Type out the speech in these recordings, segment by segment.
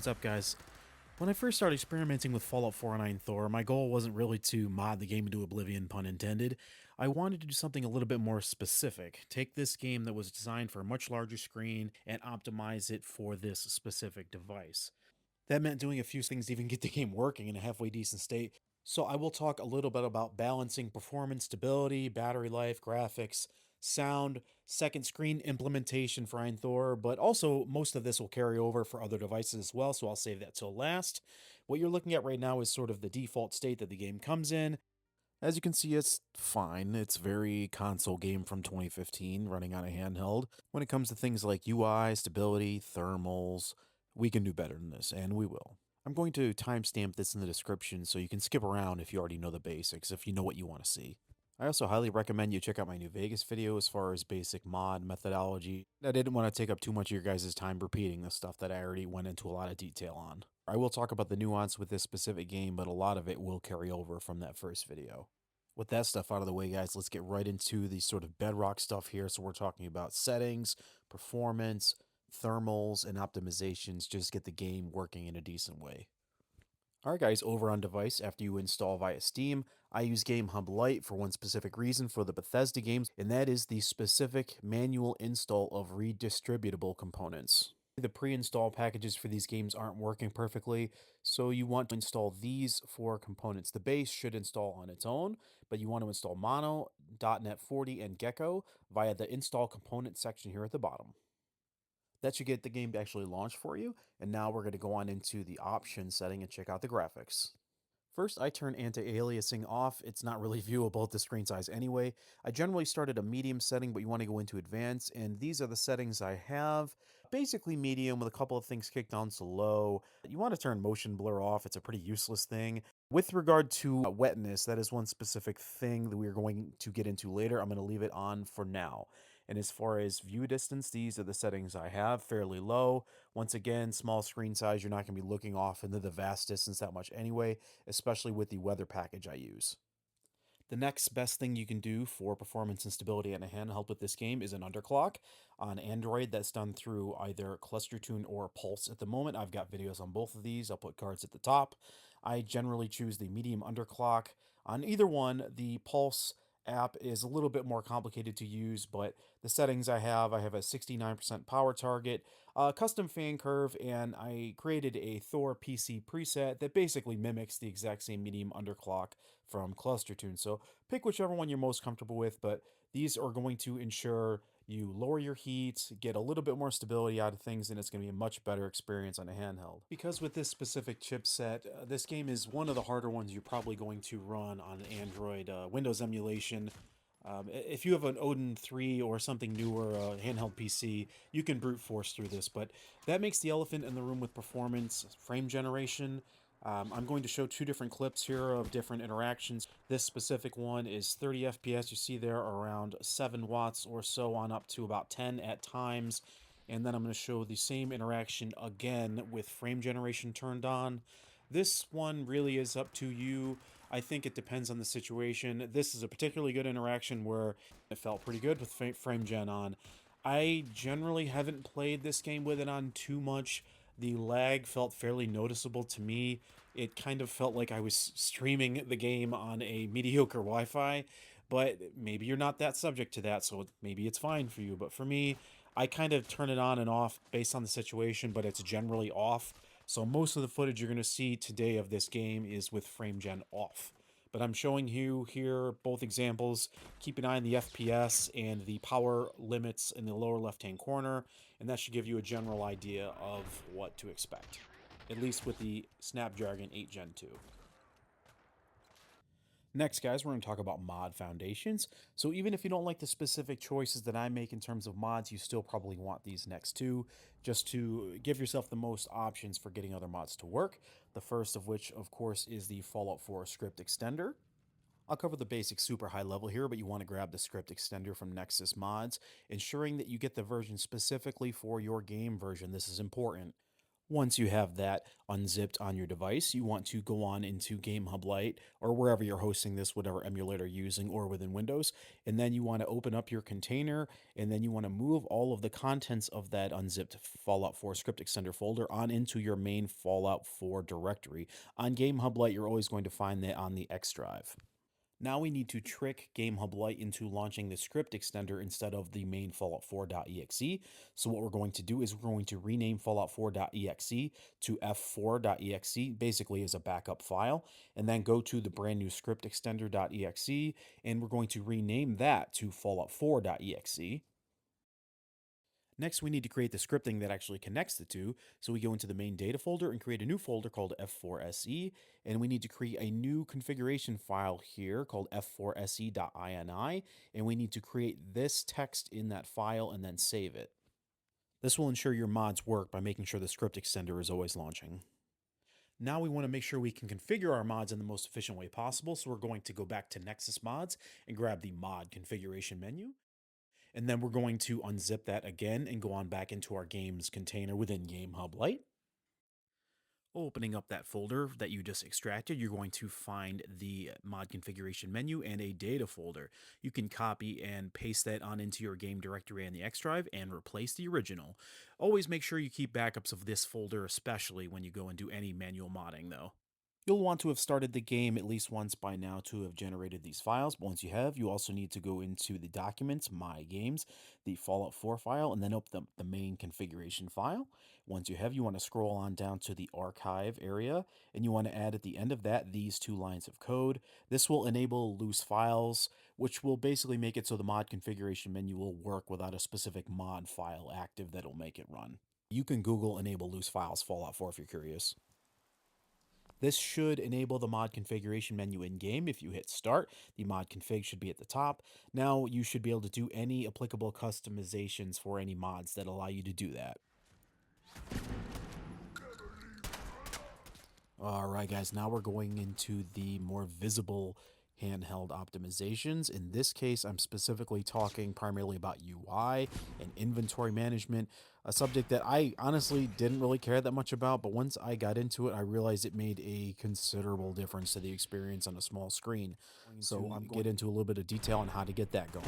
what's up guys? When I first started experimenting with Fallout 4 and AYN Thor, my goal wasn't really to mod the game into oblivion, pun intended. I wanted to do something a little bit more specific. Take this game that was designed for a much larger screen and optimize it for this specific device. That meant doing a few things to even get the game working in a halfway decent state. So I will talk a little bit about balancing performance, stability, battery life, graphics, sound, second screen implementation for AYN Thor, but also most of this will carry over for other devices as well, so I'll save that till last. What you're looking at right now is sort of the default state that the game comes in. As you can see, it's fine. It's very console game from 2015 running on a handheld. When it comes to things like UI, stability, thermals, we can do better than this, and we will. I'm going to timestamp this in the description so you can skip around if you already know the basics, if you know what you want to see. I also highly recommend you check out my New Vegas video as far as basic mod methodology. I didn't want to take up too much of your guys' time repeating the stuff that I already went into a lot of detail on. I will talk about the nuance with this specific game, but a lot of it will carry over from that first video. With that stuff out of the way, guys, let's get right into the sort of bedrock stuff here. So we're talking about settings, performance, thermals, and optimizations. Just get the game working in a decent way. Alright guys, over on device, after you install via Steam, I use GameHub Lite for one specific reason for the Bethesda games, and that is the specific manual install of redistributable components. The pre-install packages for these games aren't working perfectly, so you want to install these four components. The base should install on its own, but you want to install Mono, .NET 40, and Gecko via the install component section here at the bottom. That should get the game to actually launch for you. And now we're going to go on into the options setting and check out the graphics. First, I turn anti-aliasing off. It's not really viewable at the screen size anyway. I generally start at a medium setting, but you want to go into advanced, and these are the settings I have. Basically medium with a couple of things kicked down to low. You want to turn motion blur off. It's a pretty useless thing. With regard to wetness, that is one specific thing that we're going to get into later. I'm going to leave it on for now. And as far as view distance, these are the settings I have, fairly low. Once again, small screen size, you're not going to be looking off into the vast distance that much anyway, especially with the weather package I use. The next best thing you can do for performance and stability on a handheld with this game is an underclock. On Android, that's done through either ClusterTune or Pulse. At the moment, I've got videos on both of these. I'll put cards at the top. I generally choose the medium underclock. On either one, the Pulse app is a little bit more complicated to use, but the settings I have a 69% power target, a custom fan curve, and I created a Thor PC preset that basically mimics the exact same medium underclock from ClusterTune. So pick whichever one you're most comfortable with, but these are going to ensure you lower your heat, get a little bit more stability out of things, and it's going to be a much better experience on a handheld. Because with this specific chipset, this game is one of the harder ones you're probably going to run on an Android Windows emulation. If you have an Odin 3 or something newer, handheld PC, you can brute force through this, but that makes the elephant in the room with performance, frame generation. I'm going to show two different clips here of different interactions. This specific one is 30 FPS. You see there around 7 watts or so on up to about 10 at times. And then I'm going to show the same interaction again with frame generation turned on. This one really is up to you. I think it depends on the situation. This is a particularly good interaction where it felt pretty good with frame gen on. I generally haven't played this game with it on too much. The lag felt fairly noticeable to me. It kind of felt like I was streaming the game on a mediocre Wi-Fi, but maybe you're not that subject to that, so maybe it's fine for you. But for me, I kind of turn it on and off based on the situation, but it's generally off. So most of the footage you're going to see today of this game is with frame gen off. But I'm showing you here both examples. Keep an eye on the FPS and the power limits in the lower left-hand corner, and that should give you a general idea of what to expect, at least with the Snapdragon 8 Gen 2. Next, guys, we're going to talk about mod foundations. So even if you don't like the specific choices that I make in terms of mods, you still probably want these next two, just to give yourself the most options for getting other mods to work. The first of which, of course, is the Fallout 4 script extender. I'll cover the basic super high level here, but you want to grab the script extender from Nexus Mods, ensuring that you get the version specifically for your game version. This is important. Once you have that unzipped on your device, you want to go on into Game Hub Lite or wherever you're hosting this, whatever emulator you're using, or within Windows. And then you want to open up your container, and then you want to move all of the contents of that unzipped Fallout 4 script extender folder on into your main Fallout 4 directory. On Game Hub Lite, you're always going to find that on the X drive. Now we need to trick GameHub Lite into launching the script extender instead of the main Fallout 4.exe. So what we're going to do is we're going to rename Fallout 4.exe to f4.exe, basically as a backup file, and then go to the brand new script extender.exe, and we're going to rename that to Fallout 4.exe. Next, we need to create the scripting that actually connects the two. So we go into the main data folder and create a new folder called f4se, and we need to create a new configuration file here called f4se.ini, and we need to create this text in that file and then save it. This will ensure your mods work by making sure the script extender is always launching. Now we want to make sure we can configure our mods in the most efficient way possible, so we're going to go back to Nexus Mods and grab the mod configuration menu. And then we're going to unzip that again and go on back into our games container within Game Hub Lite. Opening up that folder that you just extracted, you're going to find the mod configuration menu and a data folder. You can copy and paste that on into your game directory on the X drive and replace the original. Always make sure you keep backups of this folder, especially when you go and do any manual modding, though. You'll want to have started the game at least once by now to have generated these files. But once you have, you also need to go into the documents, My Games, the Fallout 4 file, and then open up the main configuration file. Once you have, you want to scroll on down to the archive area, and you want to add at the end of that these two lines of code. This will enable loose files, which will basically make it so the mod configuration menu will work without a specific mod file active that'll make it run. You can Google enable loose files Fallout 4 if you're curious. This should enable the mod configuration menu in game. If you hit start, the mod config should be at the top. Now you should be able to do any applicable customizations for any mods that allow you to do that. All right, guys, now we're going into the more visible handheld optimizations. In this case, I'm specifically talking primarily about UI and inventory management, a subject that I honestly didn't really care that much about, but once I got into it, I realized it made a considerable difference to the experience on a small screen. So I'm going to get into a little bit of detail on how to get that going.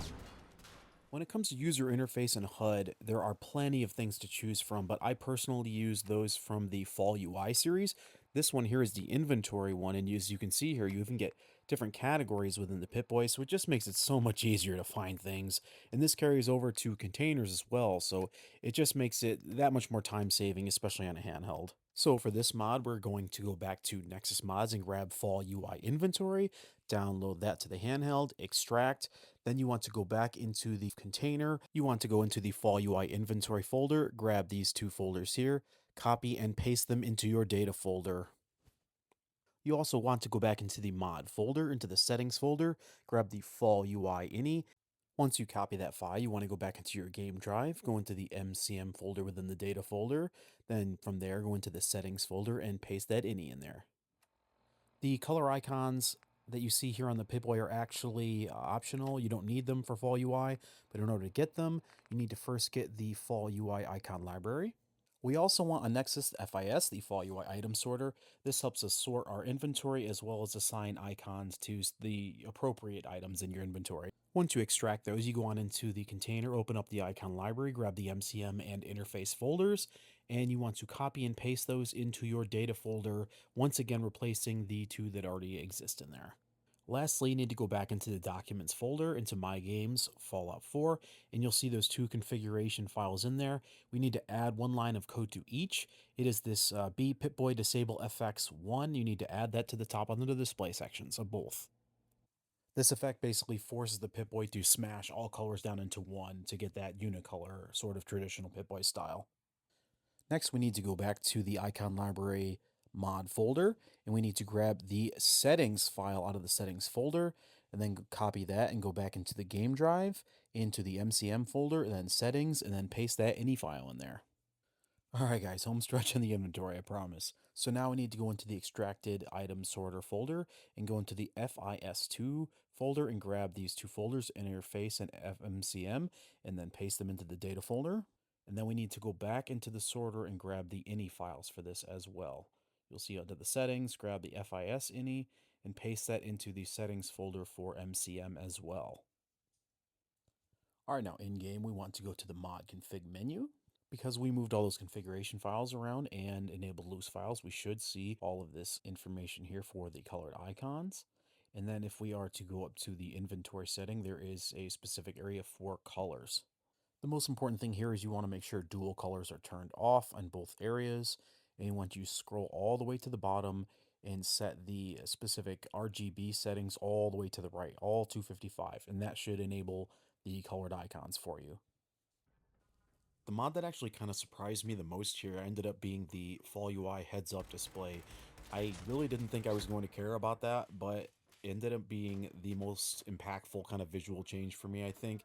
When it comes to user interface and HUD, there are plenty of things to choose from, but I personally use those from the Fall UI series. This one here is the inventory one, and as you can see here, you even get different categories within the Pip-Boy, so it just makes it so much easier to find things. And this carries over to containers as well, so it just makes it that much more time-saving, especially on a handheld. So for this mod, we're going to go back to Nexus Mods and grab Fall UI Inventory, download that to the handheld, extract, then you want to go back into the container. You want to go into the Fall UI inventory folder, grab these two folders here, copy and paste them into your data folder. You also want to go back into the mod folder, into the settings folder, grab the Fall UI ini. Once you copy that file, you want to go back into your game drive, go into the MCM folder within the data folder, then from there go into the settings folder and paste that ini in there. The color icons that you see here on the Pip-Boy are actually optional. You don't need them for Fall UI, but in order to get them, you need to first get the Fall UI icon library. We also want a Nexus FIS, the Fall UI item sorter. This helps us sort our inventory as well as assign icons to the appropriate items in your inventory. Once you extract those, you go on into the container, open up the icon library, grab the MCM and interface folders, and you want to copy and paste those into your data folder, once again replacing the two that already exist in there. Lastly, you need to go back into the Documents folder, into My Games, Fallout 4, and you'll see those two configuration files in there. We need to add one line of code to each. It is this B Pip-Boy Disable FX1. You need to add that to the top under the display sections of both. This effect basically forces the Pip-Boy to smash all colors down into one to get that unicolor sort of traditional Pip-Boy style. Next, we need to go back to the icon library mod folder, and we need to grab the settings file out of the settings folder, and then copy that and go back into the game drive, into the MCM folder, and then settings, and then paste that ini file in there. All right, guys, home stretch in the inventory, I promise. So now we need to go into the extracted item sorter folder and go into the FIS2 folder and grab these two folders, interface and FMCM, and then paste them into the data folder. And then we need to go back into the sorter and grab the ini files for this as well. You'll see under the settings, grab the FIS ini and paste that into the settings folder for MCM as well. All right, now in game, we want to go to the mod config menu. Because we moved all those configuration files around and enabled loose files, we should see all of this information here for the colored icons. And then if we are to go up to the inventory setting, there is a specific area for colors. The most important thing here is you want to make sure dual colors are turned off on both areas. And you want to scroll all the way to the bottom and set the specific RGB settings all the way to the right, all 255. And that should enable the colored icons for you. The mod that actually kind of surprised me the most here ended up being the Fall UI heads-up display. I really didn't think I was going to care about that, but it ended up being the most impactful kind of visual change for me, I think.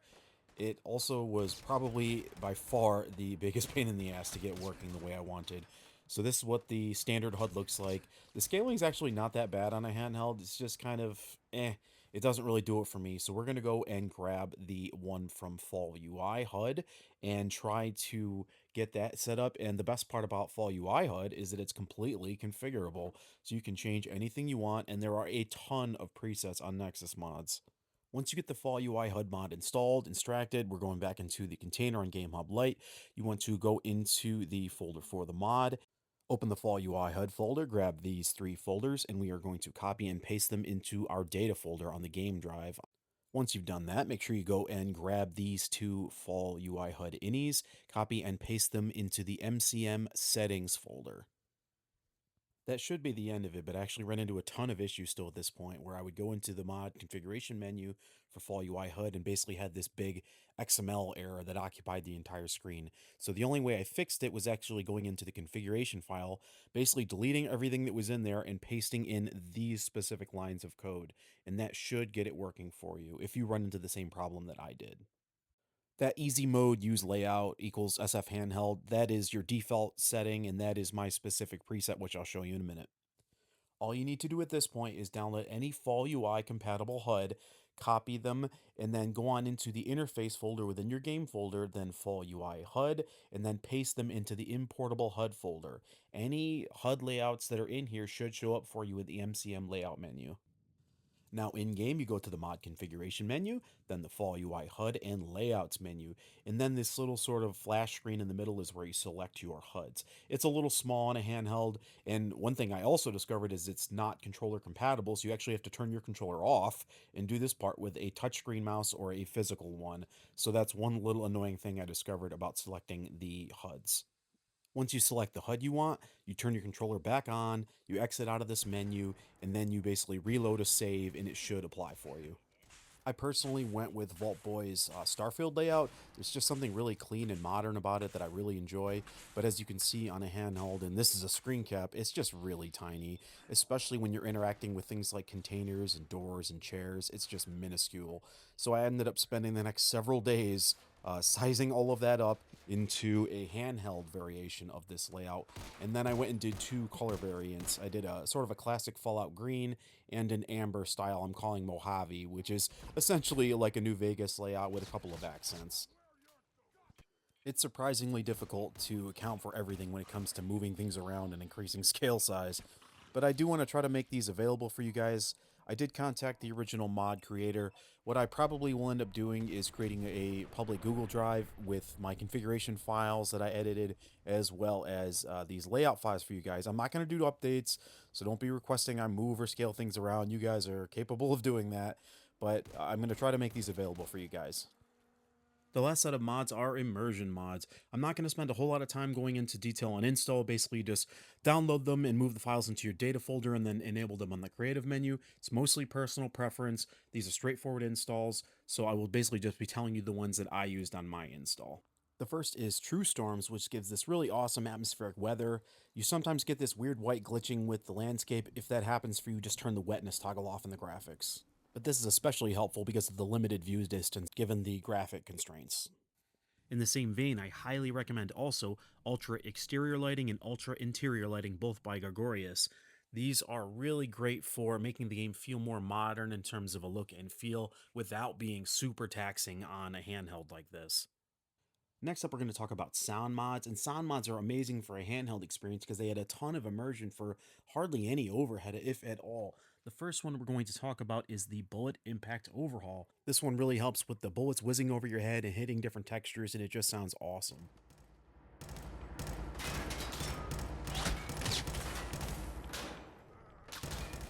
It also was probably by far the biggest pain in the ass to get working the way I wanted. So this is what the standard HUD looks like. The scaling is actually not that bad on a handheld. It's just kind of It doesn't really do it for me. So we're going to go and grab the one from Fall UI HUD and try to get that set up. And the best part about Fall UI HUD is that it's completely configurable. So you can change anything you want, and there are a ton of presets on Nexus mods. Once you get the Fall UI HUD mod installed, extracted, we're going back into the container on GameHub Lite. You want to go into the folder for the mod, open the Fall UI HUD folder, grab these three folders, and we are going to copy and paste them into our data folder on the game drive. Once you've done that, make sure you go and grab these two Fall UI HUD inis, copy and paste them into the MCM settings folder. That should be the end of it, but I actually ran into a ton of issues still at this point where I would go into the mod configuration menu for Fall UI HUD and basically had this big XML error that occupied the entire screen. So the only way I fixed it was actually going into the configuration file, basically deleting everything that was in there and pasting in these specific lines of code. And that should get it working for you if you run into the same problem that I did. That easy mode use layout equals SF handheld. That is your default setting, and that is my specific preset, which I'll show you in a minute. All you need to do at this point is download any Fall UI compatible HUD, copy them, and then go on into the interface folder within your game folder, then Fall UI HUD, and then paste them into the importable HUD folder. Any HUD layouts that are in here should show up for you with the MCM layout menu. Now in game, you go to the mod configuration menu, then the Fall UI HUD and layouts menu, and then this little sort of flash screen in the middle is where you select your HUDs. It's a little small on a handheld, and one thing I also discovered is it's not controller compatible, so you actually have to turn your controller off and do this part with a touchscreen mouse or a physical one. So that's one little annoying thing I discovered about selecting the HUDs. Once you select the HUD you want, you turn your controller back on, you exit out of this menu, and then you basically reload a save and it should apply for you. I personally went with Vault Boy's Starfield layout. There's just something really clean and modern about it that I really enjoy. But as you can see on a handheld, and this is a screen cap, it's just really tiny, especially when you're interacting with things like containers and doors and chairs. It's just minuscule. So I ended up spending the next several days sizing all of that up into a handheld variation of this layout. And then I went and did two color variants. I did a sort of a classic Fallout green and an amber style I'm calling Mojave, which is essentially like a New Vegas layout with a couple of accents. It's surprisingly difficult to account for everything when it comes to moving things around and increasing scale size, but I do want to try to make these available for you guys. I did contact the original mod creator. What I probably will end up doing is creating a public Google Drive with my configuration files that I edited, as well as these layout files for you guys. I'm not going to do updates, so don't be requesting I move or scale things around. You guys are capable of doing that, but I'm going to try to make these available for you guys. The last set of mods are immersion mods. I'm not going to spend a whole lot of time going into detail on install. Basically, just download them and move the files into your data folder and then enable them on the creative menu. It's mostly personal preference. These are straightforward installs, so I will basically just be telling you the ones that I used on my install. The first is True Storms, which gives this really awesome atmospheric weather. You sometimes get this weird white glitching with the landscape. If that happens for you, just turn the wetness toggle off in the graphics. But this is especially helpful because of the limited view distance given the graphic constraints. In the same vein, I highly recommend also Ultra Exterior Lighting and Ultra Interior Lighting, both by Gregorius. These are really great for making the game feel more modern in terms of a look and feel without being super taxing on a handheld like this. Next up, we're going to talk about sound mods, and sound mods are amazing for a handheld experience because they add a ton of immersion for hardly any overhead, if at all. The first one we're going to talk about is the bullet impact overhaul. This one really helps with the bullets whizzing over your head and hitting different textures, and it just sounds awesome.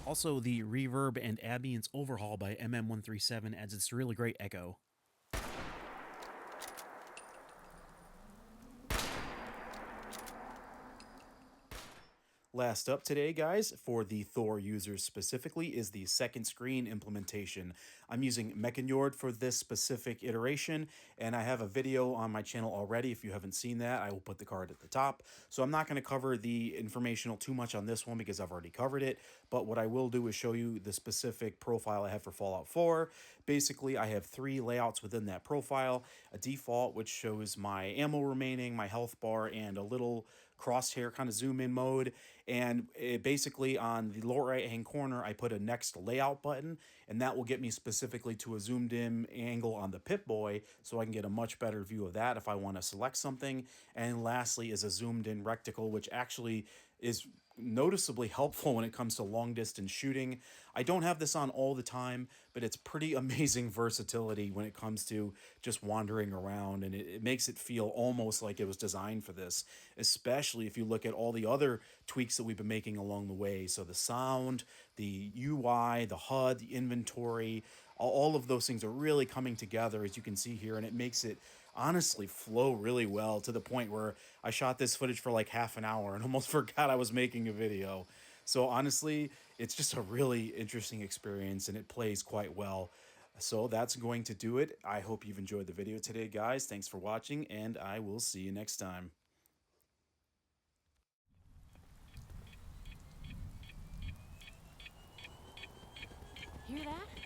Also, the reverb and ambience overhaul by MM137 adds this really great echo. Last up today, guys, for the Thor users specifically, is the second screen implementation. I'm using Mechanord for this specific iteration, and I have a video on my channel already. If you haven't seen that, I will put the card at the top. So I'm not going to cover the informational too much on this one because I've already covered it, but what I will do is show you the specific profile I have for Fallout 4. Basically, I have three layouts within that profile: a default, which shows my ammo remaining, my health bar, and a little crosshair kind of zoom in mode. And basically on the lower right hand corner, I put a next layout button, and that will get me specifically to a zoomed in angle on the Pip-Boy, so I can get a much better view of that if I want to select something. And lastly is a zoomed in reticle, which actually is noticeably helpful when it comes to long distance shooting. I don't have this on all the time, but it's pretty amazing versatility when it comes to just wandering around, and it makes it feel almost like it was designed for this, especially if you look at all the other tweaks that we've been making along the way. So the sound, the UI, the HUD, the inventory, all of those things are really coming together, as you can see here, and it makes it honestly flow really well, to the point where I shot this footage for like half an hour and almost forgot I was making a video. So honestly, it's just a really interesting experience, and it plays quite well. So that's going to do it. I hope you've enjoyed the video today, guys. Thanks for watching, and I will see you next time. Hear that?